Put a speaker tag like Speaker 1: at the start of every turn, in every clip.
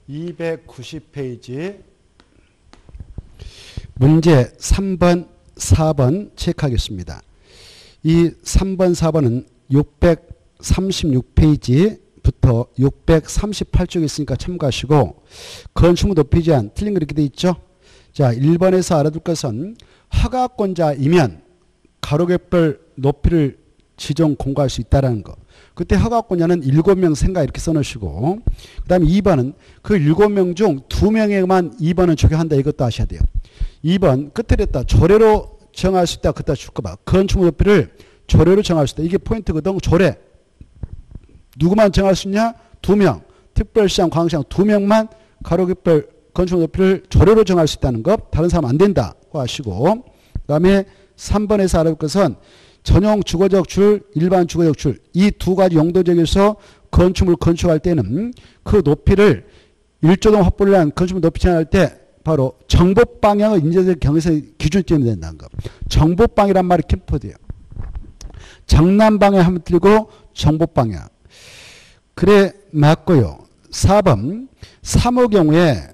Speaker 1: 290페이지 문제 3번, 4번 체크하겠습니다. 이 3번, 4번은 636페이지부터 638쪽에 있으니까 참고하시고 건축물 높이 제한 틀린 거 이렇게 돼 있죠. 자, 1번에서 알아둘 것은 허가권자이면 가로개별 높이를 지정 공고할 수 있다는 거. 그때 허가권자는 7명 생각 이렇게 써놓으시고 그 다음에 2번은 그 7명 중 2명에만 2번은 적용한다. 이것도 아셔야 돼요. 2번 끝에 됐다. 조례로 정할 수 있다. 그따 줄 거 봐. 건축물 높이를 조례로 정할 수 있다. 이게 포인트거든. 조례. 누구만 정할 수 있냐? 2명. 특별시장, 광시장 2명만 가로개별 건축물 높이를 조례로 정할 수 있다는 것. 다른 사람 안 된다고 하시고 그 다음에 3번에서 알아볼 것은 전용 주거적 줄, 일반 주거적 줄 이 두 가지 용도적에서 건축물을 건축할 때는 그 높이를 일조동 확보를 위한 건축물 높이 제한할 때 바로 정복 방향의 인재적 경에서의 기준점이 된다는 거. 정복 방이란 말이 키포드예요. 정남 방향 하면 틀리고 정복 방향. 그래 맞고요. 4번 3호 경우에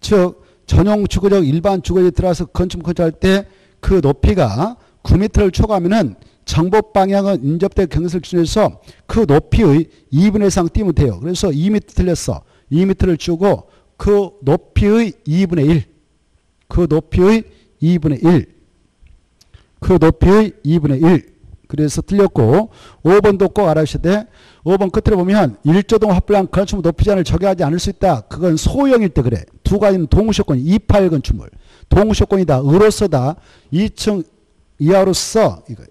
Speaker 1: 즉 전용 주거적 일반 주거지에 들어가서 건축물 건축할 때 그 높이가 9m를 초과하면은 정복 방향은 인접대 경계선을 기준해서 그 높이의 2분의 1 이상 띄면 돼요. 그래서 2m 틀렸어. 2m를 주고 그 높이의 2분의 1. 그 높이의 2분의 1. 그 높이의 2분의 1. 그래서 틀렸고 5번도 꼭 알아주셔야 돼. 5번 끝으로 보면 1조동 확보량 건축물 높이 제한을 적용하지 않을 수 있다. 그건 소형일 때 그래. 두 가지는 동우쇼권 28 건축물. 동우쇼권이다. 의로서다. 2층 이하로서 이거.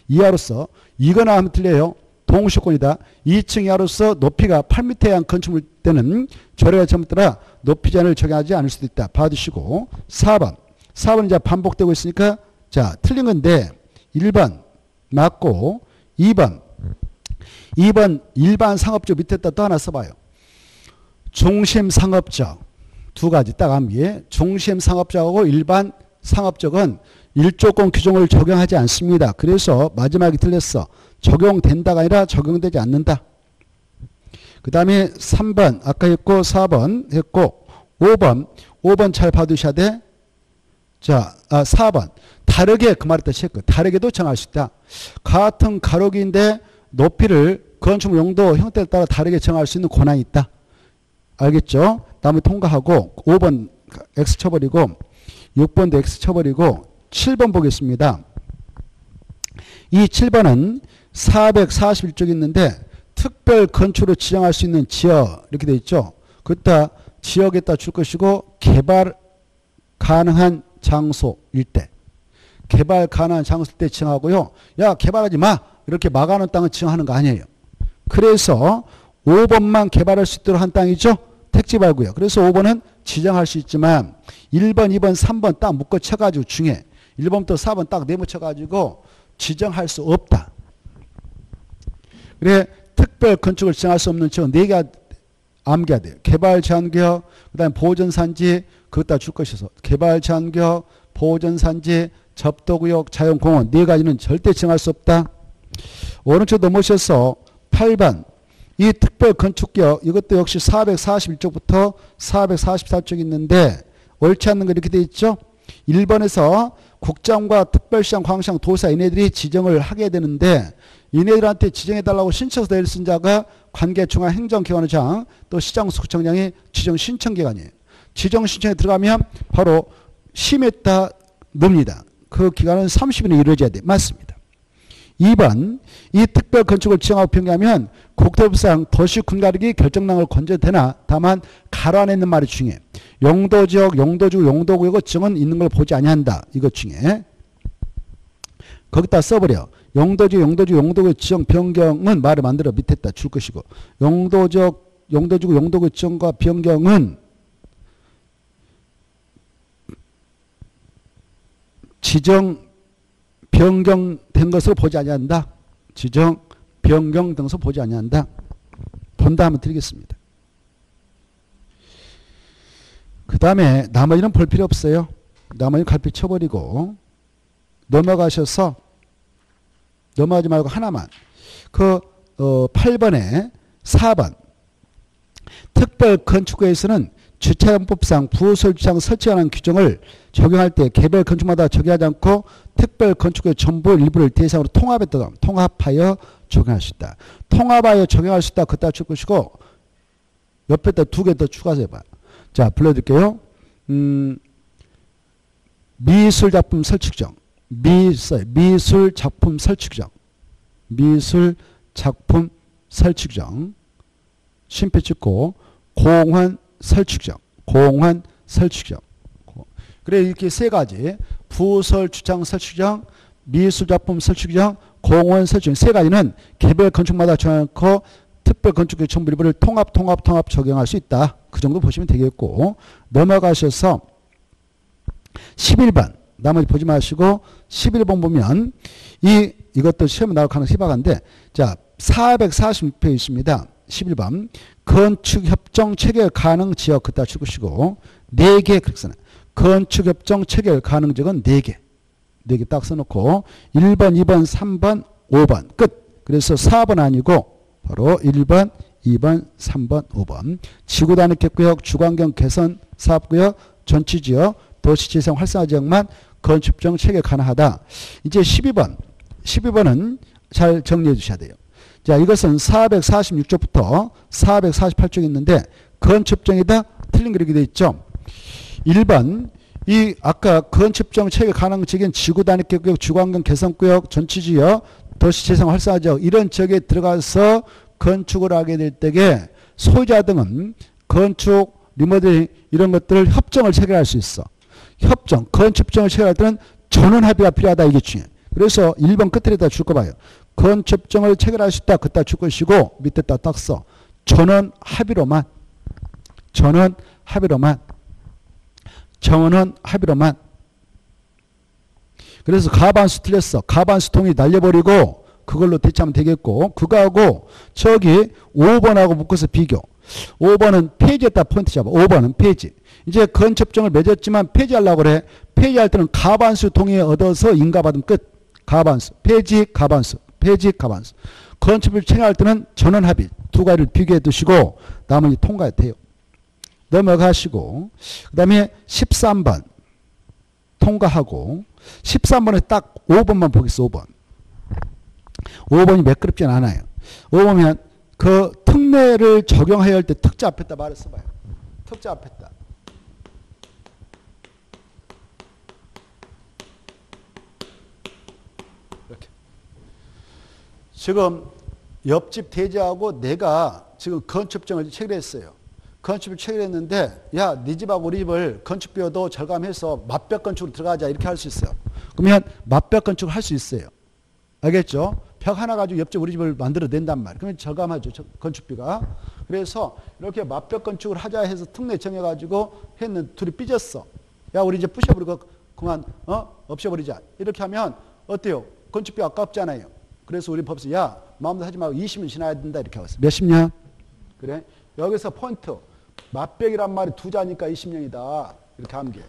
Speaker 1: 이하로서 이거나 하면 틀려요. 동우쇼권이다. 2층 이하로서 높이가 8m 이하 건축물 때는 조례가 전부 따라 높이 제한을 적용하지 않을 수도 있다. 봐두시고 4번. 4번은 이제 반복되고 있으니까 자 틀린 건데 1번 맞고 2번 일반 상업적 밑에다 또 하나 써봐요. 중심 상업적 두 가지 딱 암기에 중심 상업적하고 일반 상업적은 일조권 규정을 적용하지 않습니다. 그래서 마지막에 틀렸어. 적용된다가 아니라 적용되지 않는다. 그 다음에 3번 아까 했고 4번 했고 5번 잘 봐두셔야 돼. 자 4번 다르게 그 말했다 체크. 다르게도 정할 수 있다. 같은 가로기인데 높이를 건축물 용도 형태에 따라 다르게 정할 수 있는 권한이 있다. 알겠죠? 다음에 통과하고 5번 X 쳐버리고 6번도 X 쳐버리고 7번 보겠습니다. 이 7번은 441쪽이 있는데 특별 건축으로 지정할 수 있는 지역 이렇게 돼 있죠. 그따 지역에다 줄 것이고 개발 가능한 장소 일대. 개발 가능한 장소 때 지정하고요. 야 개발하지 마. 이렇게 막아놓은 땅을 지정하는 거 아니에요. 그래서 5번만 개발할 수 있도록 한 땅이죠. 택지 발구요. 그래서 5번은 지정할 수 있지만 1번, 2번, 3번 딱 묶어 쳐가지고 중에 1번부터 4번 딱 네모 쳐가지고 지정할 수 없다. 그래 특별 건축을 지정할 수 없는 지역 4개 암기해야 돼요. 개발 제한구역, 그 다음에 보전산지 그것다 줄 것이어서 개발 제한구역, 보전산지, 접도구역, 자연공원 4가지는 절대 지정할 수 없다. 오른쪽 넘으셔서 8번 이 특별 건축구역 이것도 역시 441쪽부터 444쪽 있는데 옳지 않는 거 이렇게 돼 있죠. 1번에서 국장과 특별시장, 광시장, 도사 이네들이 지정을 하게 되는데 이네들한테 지정해달라고 신청서 내릴 쓴 자가 관계중앙 행정기관의장 또 시장수구청장이 지정 신청기관이에요. 지정 신청에 들어가면 바로 심의했다 넣습니다. 그 기간은 30일에 이루어져야 돼. 맞습니다. 2번 이 특별 건축을 지정하고 변경하면 국토부상 도시 군가르기 결정량을 건져도 되나 다만 가로 안에 있는 말이 중요해. 용도지역, 용도지구, 용도구역의 지정은 있는 걸 보지 아니한다. 이것 중에 거기다 써버려. 용도지역, 용도지구, 용도구역 지정 변경은 말을 만들어 밑에다 줄 것이고 용도지역, 용도지구, 용도구역 지정과 변경은 지정 변경된 것으로 보지 아니한다. 지정 변경된 것으로 보지 아니한다. 본다 하면 드리겠습니다. 그 다음에 나머지는 볼 필요 없어요. 나머지는 갈피 쳐버리고 넘어가셔서 넘어가지 말고 하나만 그 8번에 4번 특별건축구에서는 주차장법상 부설주차장 설치하는 규정을 적용할 때 개별 건축마다 적용하지 않고 특별건축구의 전부 일부를 대상으로 통합하여 적용할 수 있다. 통합하여 적용할 수 있다. 그따 줄 것이고 옆에다 두 개 더 추가해서 해봐. 자, 불러드릴게요. 미술작품 설치규정. 미술작품 설치규정. 미술작품 설치규정. 쉼표 찍고 공원 설치규정. 공원 설치규정. 그래 이렇게 세 가지 부설 주차장 설치규정, 미술작품 설치규정, 공원 설치규정 세 가지는 개별 건축마다 정해놓고 특별 건축의 전부 일부를 통합 적용할 수 있다. 그 정도 보시면 되겠고 넘어가셔서 11번 나머지 보지 마시고 11번 보면 이것도 시험에 나올 가능성이 희박한데 자 446페이지 있습니다. 11번 건축협정 체결 가능 지역 그따 주시고 4개 그렇게 써놔요. 건축협정 체결 가능 지역은 4개. 4개 딱 써놓고 1번, 2번, 3번, 5번 끝. 그래서 4번 아니고 바로 1번, 2번, 3번, 5번 지구단위 객구역, 주관경 개선 사업구역, 전치지역, 도시재생 활성화 지역만 건축협정 체결 가능하다. 이제 12번은 잘 정리해 주셔야 돼요. 자, 이것은 446쪽부터 448쪽이 있는데 건축협정에다 틀린 거 이렇게 돼 있죠. 1번 아까 건축협정 체결 가능 지역인 지구단위 객구역, 주관경 개선구역, 전치지역, 도시재생 활성화 지역 이런 지역에 들어가서 건축을 하게 될 때에 소유자 등은 건축, 리모델링 이런 것들을 협정을 체결할 수 있어. 협정, 건축협정을 체결할 때는 전원 합의가 필요하다 이게 중요해. 그래서 1번 끝에다 줄 거 봐요. 건축협정을 체결할 수 있다. 그따 줄 것이고 밑에다 딱 써. 전원 합의로만. 그래서 가반수 틀렸어. 가반수 통이 날려버리고 그걸로 대체하면 되겠고 그거하고 저기 5번하고 묶어서 비교. 5번은 폐지했다 포인트 잡아. 5번은 폐지. 이제 건축협정을 맺었지만 폐지하려고 그래. 폐지할 때는 가반수 동의 얻어서 인가받으면 끝. 가반수. 폐지 가반수. 건축을 체결할 때는 전원 합의. 두 가지를 비교해 두시고 나머지 통과해 돼요. 넘어가시고 그 다음에 13번 통과하고 13번에 딱 5번만 보겠어. 5번이 매끄럽진 않아요. 5번은 그 특례를 적용해야 할 때 특자 앞에다 말을 써봐요. 특자 앞에다. 이렇게. 지금 옆집 대지하고 내가 지금 건축협정을 체결했어요. 건축을 체결했는데 야, 네 집하고 우리 집을 건축비용도 절감해서 맞벽 건축으로 들어가자 이렇게 할 수 있어요. 그러면 맞벽 건축을 할 수 있어요. 알겠죠? 벽 하나 가지고 옆집 우리 집을 만들어 낸단 말이에요. 그러면 절감하죠. 건축비가. 그래서 이렇게 맞벽 건축을 하자 해서 특례 정해가지고 했는데 둘이 삐졌어. 야, 우리 이제 부셔버리고 그만 없애버리자. 이렇게 하면 어때요? 건축비 아깝잖아요. 그래서 우리 법에서 야, 마음대로 하지 말고 20년 지나야 된다 이렇게 하고 있어요. 몇십 년? 그래? 여기서 포인트. 맞벽이란 말이 두 자니까 20년이다. 이렇게 하면 돼.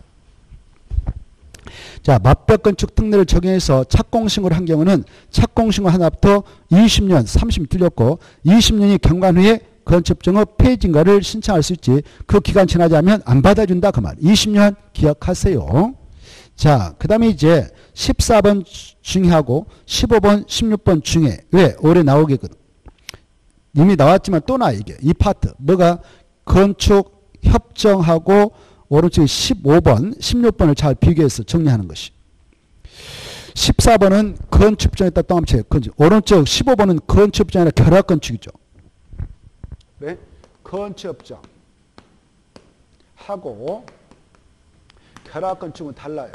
Speaker 1: 자, 맞벽 건축 특례를 적용해서 착공신고를 한 경우는 착공신고 하나부터 20년, 30년 틀렸고 20년이 경관 후에 건축협정의 폐지인가를 신청할 수 있지. 그 기간 지나지 않으면 안 받아준다 그 말. 20년 기억하세요. 자, 그 다음에 이제 14번 중요하고 15번, 16번 중에 왜? 올해 나오겠거든. 이미 나왔지만 또 나 이게. 이 파트. 뭐가? 건축 협정하고 오른쪽에 15번, 16번을 잘 비교해서 정리하는 것이. 14번은 건축협정에다 또 한번 오른쪽 15번은 건축협정이 아니라 결합건축이죠. 네? 건축협정 하고 결합건축은 달라요.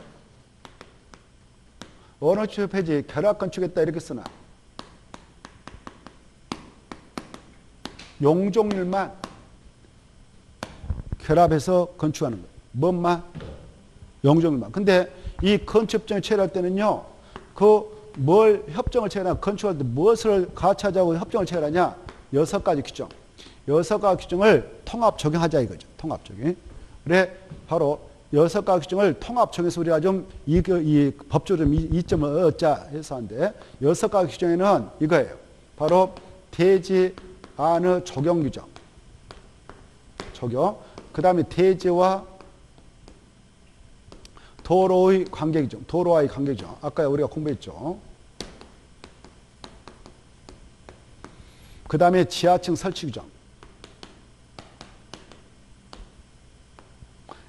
Speaker 1: 오른쪽 페이지 결합건축했다 이렇게 쓰나. 용적률만 결합해서 건축하는 거예요. 뭔만? 용적률만. 근데 이 건축협정을 체결할 때는요. 뭘 협정을 체결하냐. 건축할 때 무엇을 같이 하자고 협정을 체결하냐. 6가지 규정. 6가지 규정을 통합 적용하자 이거죠. 통합 적용. 그래 바로 6가지 규정을 통합 적용해서 우리가 좀 이 법적으로 좀 이점을 얻자 해서 하는데 6가지 규정에는 이거예요. 바로 대지 안의 적용 규정. 적용. 그 다음에 대지와 도로의 관계 규정. 도로와의 관계 규정. 아까 우리가 공부했죠. 그 다음에 지하층 설치 규정.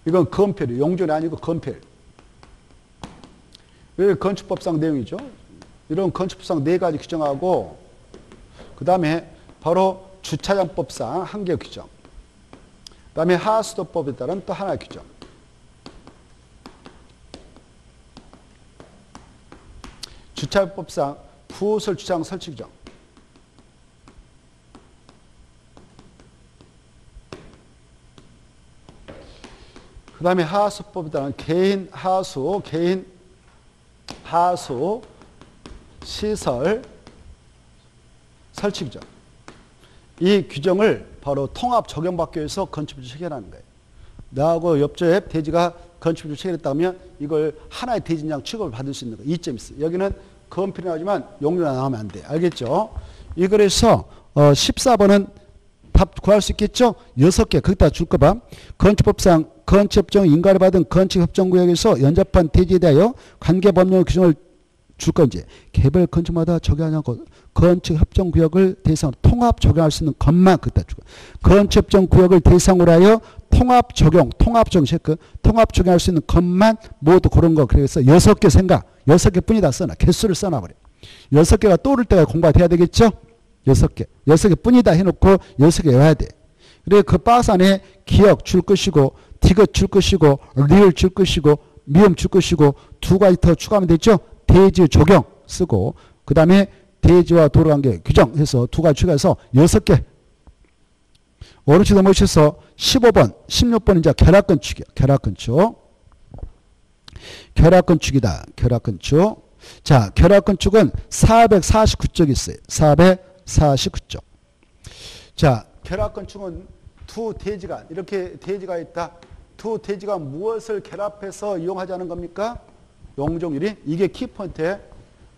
Speaker 1: 이건 건폐율이에요. 용존이 아니고 건폐율. 이게 건축법상 내용이죠. 이런 건축법상 4가지 규정하고 그 다음에 바로 주차장법상 1개 규정. 그 다음에 하수도법에 따른 또 하나의 규정. 주차법상 부설 주차장 설치 규정. 그 다음에 하수법에 따른 개인 하수 시설 설치 규정. 이 규정을 바로 통합 적용받기 위해서 건축법을 체결하는 거예요. 나하고 옆집 대지가 건축법을 체결했다면 이걸 하나의 대지장 취급을 받을 수 있는 거. 이점이 있어요. 여기는 건필이 나오지만 용도가 나오면 안 돼. 알겠죠? 이 그래서 14번은 답 구할 수 있겠죠? 6개 거기다 줄 거 봐. 건축법상 건축협정 인가를 받은 건축협정구역에서 연접한 대지에 대하여 관계법령 규정을 줄 건지 개별 건축마다 적용하는 건축협정구역을 대상으로 통합 적용할 수 있는 것만 그때 주고 건축협정구역을 대상으로 하여 통합 적용할 수 있는 것만 모두 그런 거. 그래서 6개 생각 6개 뿐이다 써놔. 개수를 써놔버려. 6개가 떠오를 때가 공부가 돼야 되겠죠? 6개 뿐이다 해놓고 6개 외워야 돼. 그래 그 박스 안에 기억 줄 것이고 디귿 줄 것이고 리을 줄 것이고 미음 줄 것이고 2가지 더 추가하면 되죠? 대지 적용 쓰고 그 다음에 대지와 도로 관계 규정해서 2가지 추가해서 6개. 오른쪽 넘어오셔서 15번, 16번 이제 결합건축이야. 결합건축이다. 결합건축. 자, 결합건축은 449쪽 있어요. 449쪽. 자, 결합건축은 두 대지가 이렇게 대지가 있다. 두 대지가 무엇을 결합해서 이용하자는 겁니까? 용적률이. 이게 키포인트에.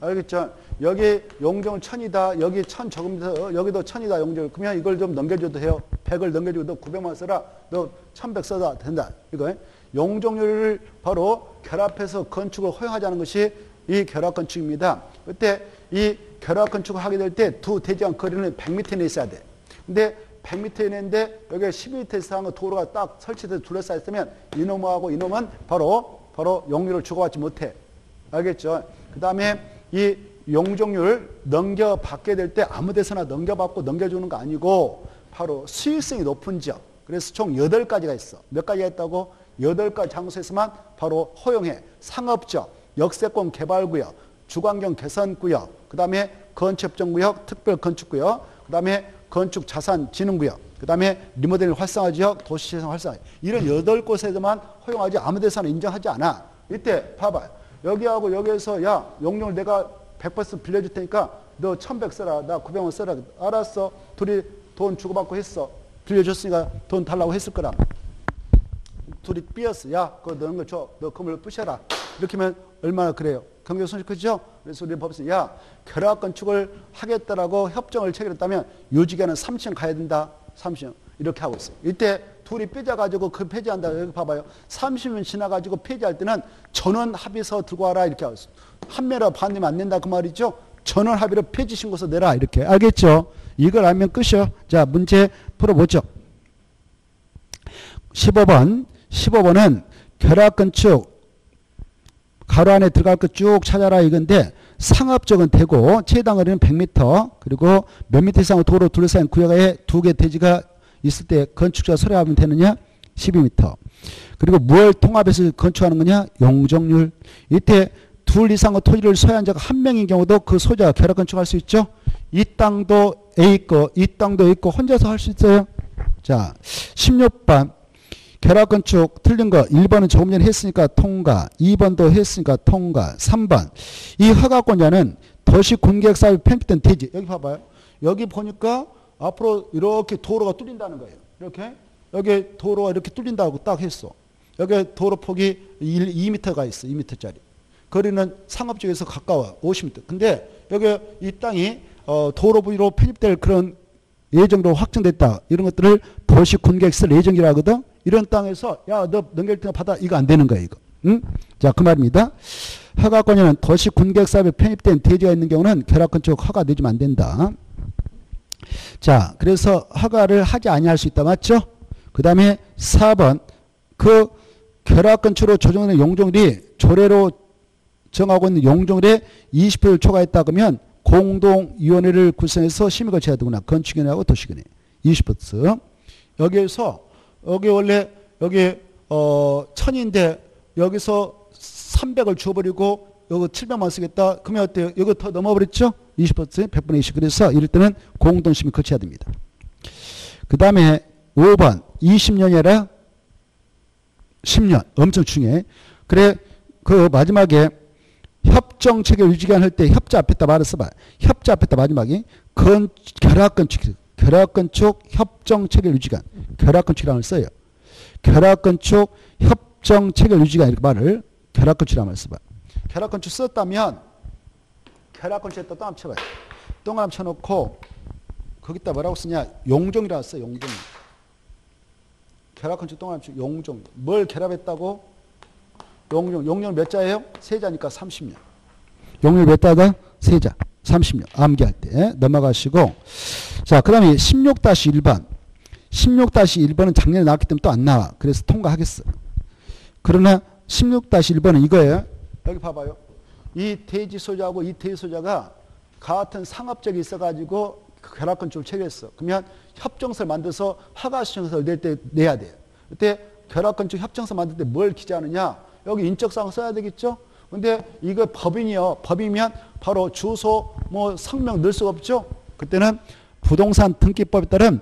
Speaker 1: 알겠죠? 여기 용적률 1000이다. 여기 1000 적으면서 여기도 1000이다. 용적률. 그러면 이걸 좀 넘겨줘도 해요. 100을 넘겨주고 너 900만 써라. 너 1100 써도 된다. 이거 용적률을 바로 결합해서 건축을 허용하자는 것이 이 결합건축입니다. 그때 이 결합건축을 하게 될 때 두 대지 간 거리는 100m 이내에 있어야 돼. 근데 100m 이내인데 여기에 12m 이상의 도로가 딱 설치돼서 둘러싸여 있으면 이놈하고 이놈은 바로 용적률을 주고받지 못해. 알겠죠? 그 다음에 이 용적률 넘겨받게 될 때 아무 데서나 넘겨받고 넘겨주는 거 아니고 바로 수익성이 높은 지역. 그래서 총 8가지가 있어. 몇 가지가 있다고? 8가지 장소에서만 바로 허용해. 상업지역, 역세권 개발구역, 주거환경 개선구역, 그 다음에 건축협정구역, 특별건축구역, 그 다음에 건축자산진흥구역, 그 다음에 리모델링 활성화지역, 도시재생 활성화. 이런 8곳에서만 허용하지 아무 데서나 인정하지 않아. 이때 봐봐요. 여기하고 여기에서 야 용적률 내가 100% 빌려줄 테니까 너 1100 써라. 나 900원 써라. 알았어. 둘이 돈 주고받고 했어. 빌려줬으니까 돈 달라고 했을 거라. 둘이 삐었어. 야 그거 너는 거 줘. 너 건물 부셔라. 이렇게 하면 얼마나 그래요? 경제 손실 크죠? 그래서 우리 법에서 야 결합건축을 하겠다라고 협정을 체결했다면 요지기한은 30년 가야 된다. 30년 이렇게 하고 있어요. 이때 둘이 삐져가지고 그 폐지한다. 여기 봐봐요. 30년 지나가지고 폐지할 때는 전원 합의서 들고 와라 이렇게 하고 있어요. 한매로 반대면 안 된다 그 말이죠. 전원 합의로 폐지 신고서 내라 이렇게. 알겠죠? 이걸 알면 끝이요. 자 문제 풀어보죠. 15번은 결합건축 가로 안에 들어갈 거 쭉 찾아라 이건데 상업적은 되고 최단 거리는 100m 그리고 몇 미터 이상의 도로 둘러싸인 구역에 2개 대지가 있을 때 건축자 서류하면 되느냐? 12m. 그리고 뭘 통합해서 건축하는 거냐? 용적률. 이때 둘 이상의 토지를 소유한 자가 한 명인 경우도 그 소유자가 결합건축할 수 있죠. 이 땅도 A 거, 이 땅도 A 거 혼자서 할 수 있어요. 자, 16번. 결합건축 틀린 거 1번은 조금 전에 했으니까 통과, 2번도 했으니까 통과, 3번. 이 허가권자는 도시공개사업 편입된 대지. 여기 봐봐요. 여기 보니까 앞으로 이렇게 도로가 뚫린다는 거예요. 이렇게. 여기 도로가 이렇게 뚫린다고 딱 했어. 여기 도로 폭이 2m가 있어. 2m짜리. 거리는 상업지역에서 가까워. 50m. 근데 여기 이 땅이 도로 부위로 편입될 그런 예정도 확정됐다. 이런 것들을 도시군계시설 예정지라 하거든. 이런 땅에서 야, 너 넘길 받아. 이거 안 되는 거야, 이거. 응? 자, 그 말입니다. 허가권자는 도시군계획사업에 편입된 대지가 있는 경우는 결합건축 허가 내주면 안 된다. 자, 그래서 허가를 하지 아니할 수 있다. 맞죠? 그 다음에 4번 그 결합건축으로 조정하는 용적률이 조례로 정하고 있는 용적률의 20%를 초과했다 그러면 공동위원회를 구성해서 심의 거쳐야 되구나. 건축위원회하고 도시위원회 20%. 여기에서 여기 원래 여기 1000인데 여기서 300을 주어버리고 여기 700만 쓰겠다. 그러면 어때요? 여기 더 넘어버렸죠? 20% 100분의 20. 그래서 이럴 때는 공동심의 거쳐야 됩니다. 그 다음에 5번 20년이 아니라 10년. 엄청 중요해. 그래 그 마지막에 협정체계 유지기한 할 때 협자 앞에다 말을 써봐. 협자 앞에다 마지막에 결합건축 협정체계 유지기한 결합건축이라는 걸 써요. 결합건축 협정체계 유지기한 이렇게 말을 결합건축이라는 말을 써봐. 결합건축 썼다면 결합건축에다 동그라미 쳐봐요. 동그라미 쳐놓고 거기다 뭐라고 쓰냐 용종이라고 써. 용종. 결합건축 동그라미 쳐 용종. 뭘 결합했다고? 용종 몇 자예요? 세 자니까 30년. 용종 몇 자가? 세 자. 30년. 암기할 때 넘어가시고 자, 그 다음에 16-1번 16-1번은 작년에 나왔기 때문에 또 안 나와. 그래서 통과하겠어. 그러나 16-1번은 이거예요. 여기 봐봐요. 이 대지 소유자하고 이 대지 소유자가 같은 상업적이 있어가지고 결합건축을 체결했어. 그러면 협정서를 만들어서 허가신청서를 낼 때 내야 돼요. 그때 결합건축 협정서 만들 때 뭘 기재하느냐? 여기 인적사항 써야 되겠죠? 근데 이거 법인이요. 법이면 바로 주소, 뭐 성명 넣을 수가 없죠? 그때는 부동산 등기법에 따른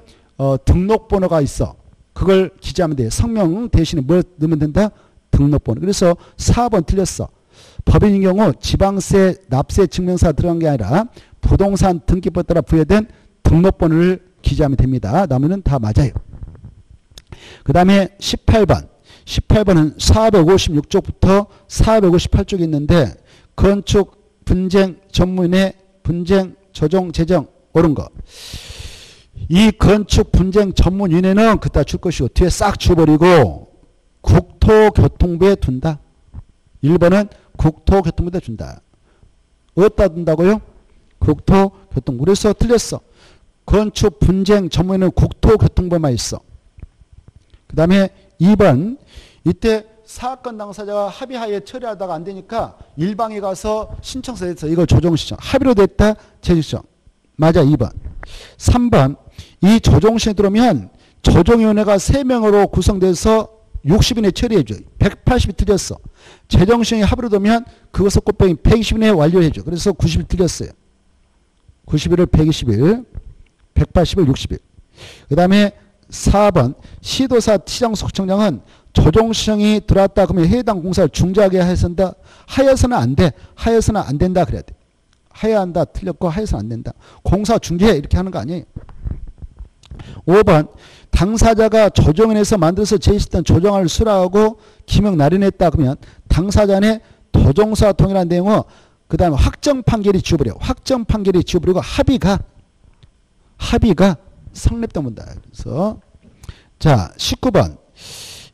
Speaker 1: 등록번호가 있어. 그걸 기재하면 돼요. 성명 대신에 뭘 넣으면 된다? 등록번호. 그래서 4번 틀렸어. 법인인 경우 지방세, 납세 증명서가 들어간 게 아니라 부동산 등기법에 따라 부여된 등록번호를 기재하면 됩니다. 나머지는 다 맞아요. 그 다음에 18번. 18번은 456쪽부터 458쪽이 있는데 건축 분쟁 전문의 분쟁 조정 재정 옳은 거. 이 건축 분쟁 전문위원회는 그따 줄 것이고 뒤에 싹 줘버리고 국토교통부에 둔다. 1번은 국토교통부에 둔다. 어디다 둔다고요? 국토교통부. 그래서 틀렸어. 건축 분쟁 전문위원회는 국토교통부에만 있어. 그 다음에 2번 이때 사건 당사자가 합의하에 처리하다가 안 되니까 일방에 가서 신청서 해서 이걸 조정신청. 합의로 됐다. 재신청. 맞아. 2번. 3번 이 조정신청에 들어오면 조정위원회가 3명으로 구성돼서 60인에 처리해줘. 180이 틀렸어. 재정신청이 합의로 되면 그것을 곱빼기 120인에 완료해줘. 그래서 90일 틀렸어요. 90일을 120일 180일 60일. 그 다음에 4번 시도사 시장소청장은 조정시청이 들어왔다 그러면 해당 공사를 중지하게 하여선다. 하여서는 안 돼. 하여서는 안 된다 그래야 돼. 하여야 한다. 틀렸고 하여서는 안 된다. 공사 중지해. 이렇게 하는 거 아니에요. 5번 당사자가 조정원에서 만들어서 제시했던 조정안을 수락하고 기명 날인했다 그러면 당사자 안에 도정사와 동일한 내용은 그 다음에 확정 판결이 지워버려. 확정 판결이 지워버리고 합의가 성립된 문다. 그래서 자 19번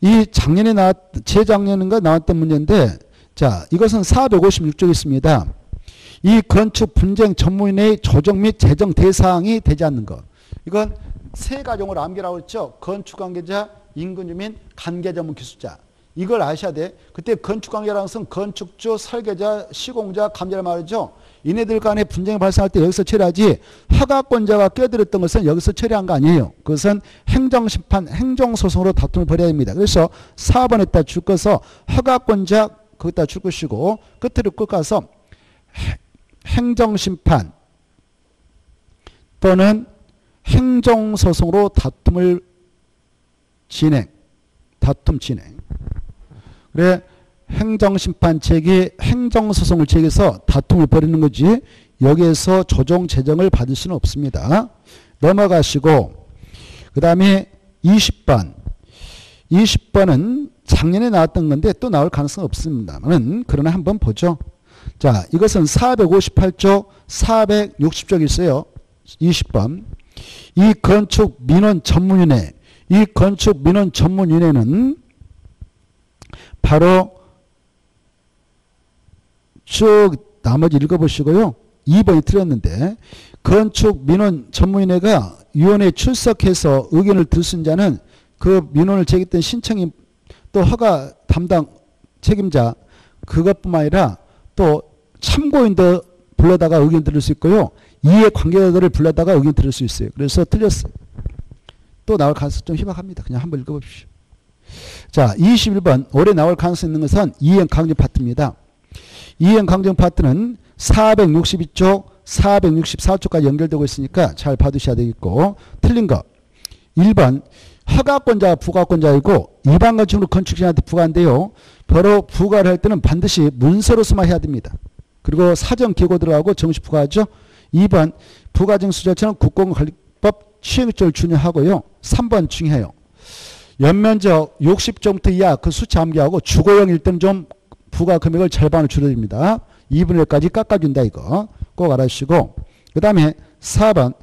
Speaker 1: 이 작년에 재작년인가 나왔던 문제인데 자 이것은 456쪽에 있습니다. 이 건축 분쟁 전문위원회의 조정 및 재정 대상이 되지 않는 것. 이건 세 가정으로 암기라고 했죠. 건축관계자, 인근주민, 관계전문 기술자. 이걸 아셔야 돼. 그때 건축관계라는 것은 건축주, 설계자, 시공자, 감자를 말이죠. 이네들 간에 분쟁이 발생할 때 여기서 처리하지 허가권자가 껴들었던 것은 여기서 처리한 거 아니에요. 그것은 행정심판, 행정소송으로 다툼을 벌여야 됩니다. 그래서 4번에다 줄 것서 허가권자 거기다 줄 것이고 끝으로 꺾어서 행정심판 또는 행정소송으로 다툼 진행. 그래 행정심판 제기 행정소송을 제기해서 다툼을 벌이는 거지 여기에서 조정재정을 받을 수는 없습니다. 넘어가시고 그 다음에 20번 20번은 작년에 나왔던 건데 또 나올 가능성은 없습니다만 그러나 한번 보죠. 자 이것은 458쪽 460쪽이 있어요. 20번 이 건축 민원 전문위원회 이 건축 민원 전문위원회는 바로 쭉 나머지 읽어보시고요. 2번이 틀렸는데 건축 민원 전문위원회가 위원회에 출석해서 의견을 들을 수 있는 자는 그 민원을 제기했던 신청인 또 허가 담당 책임자 그것뿐만 아니라 또 참고인도 불러다가 의견 들을 수 있고요. 이해관계자들을 불러다가 의견 들을 수 있어요. 그래서 틀렸어요. 또 나올 가능성 좀 희박합니다. 그냥 한번 읽어보십시오. 자, 21번 올해 나올 가능성 있는 것은 이행강정 파트입니다. 이행강정 파트는 462쪽, 464쪽까지 연결되고 있으니까 잘 봐두셔야 되겠고 틀린 거 1번 허가권자가 부가권자이고 일반 건축으로 건축주한테 부과한데요. 바로 부과를 할 때는 반드시 문서로서만 해야 됩니다. 그리고 사전 계고 들어가고 정식 부과하죠. 2번 부가증수 절차는 국공관리법 시행령을 준용하고요. 3번 중요해요. 연면적 60제곱미터 이하 그 수치 암기하고 주거용 일때는 좀 부가 금액을 절반을 줄여줍니다. 2분의 1까지 깎아준다 이거 꼭 알아주시고 그 다음에 4번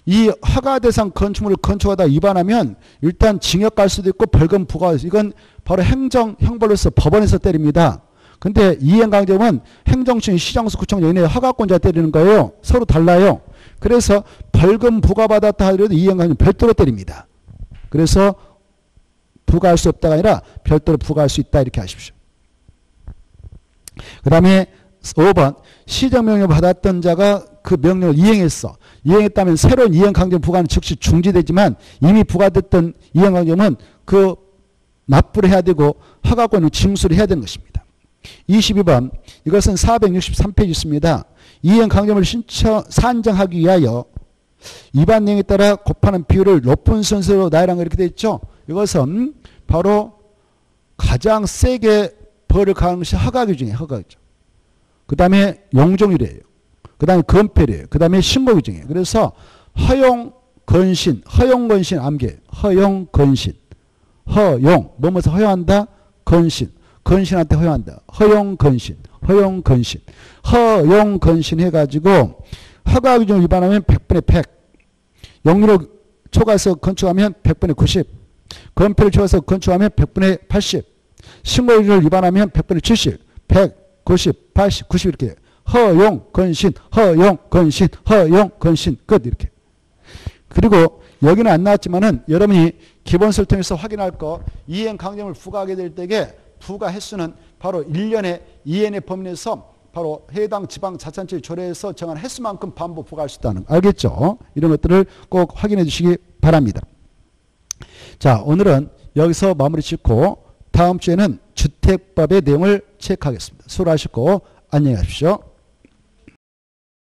Speaker 1: 이 허가 대상 건축물을 건축하다 위반하면 일단 징역 갈 수도 있고 벌금 부과 이건 바로 행정 형벌로서 법원에서 때립니다. 근데 이행강정은 행정청, 시장서, 구청 연예 허가권자 때리는 거예요. 서로 달라요. 그래서 벌금 부과받았다 하더라도 이행강정 별도로 때립니다. 그래서 부과할 수 없다가 아니라 별도로 부과할 수 있다 이렇게 하십시오. 그 다음에 5번 시정명령을 받았던 자가 그 명령을 이행했어. 이행했다면 새로운 이행강정 부과는 즉시 중지되지만 이미 부과됐던 이행강정은 그 납부를 해야 되고 허가권은 징수를 해야 되는 것입니다. 22번 이것은 463페이지 있습니다. 이행강정을 산정하기 위하여 위반 내용에 따라 곱하는 비율을 높은 순서로 나열한 거 이렇게 되어 있죠. 이것은 바로 가장 세게 벌을 가하는 것이 허가규정이에요. 허가규정. 그 다음에 용적률이에요. 그 다음에 건폐율이에요. 그 다음에 신고규정이에요. 그래서 허용건신, 허용건신 암기해요. 허용건신, 허용, 뭐뭐서 허용한다, 건신, 건신한테 허용한다. 허용건신, 허용건신, 허용건신 해가지고 허가규정을 위반하면 100분의 100, 용률을 초과해서 건축하면 100분의 90, 건폐를 초과해서 건축하면 100분의 80, 신고규정을 위반하면 100분의 70, 100, 90, 80, 90 이렇게 허용, 건신, 허용, 건신, 허용, 건신 끝 이렇게. 그리고 여기는 안 나왔지만은 여러분이 기본서를 통해서 확인할 거 이행강정을 부과하게 될 때에 부과 횟수는 바로 1년에 2년의 범위 내에서 바로 해당 지방자치단체에 조례해서 정한 횟수만큼 반복 부과할 수 있다는 거 알겠죠? 이런 것들을 꼭 확인해 주시기 바랍니다. 자, 오늘은 여기서 마무리 짓고 다음 주에는 주택법의 내용을 체크하겠습니다. 수고하셨고 안녕히 가십시오.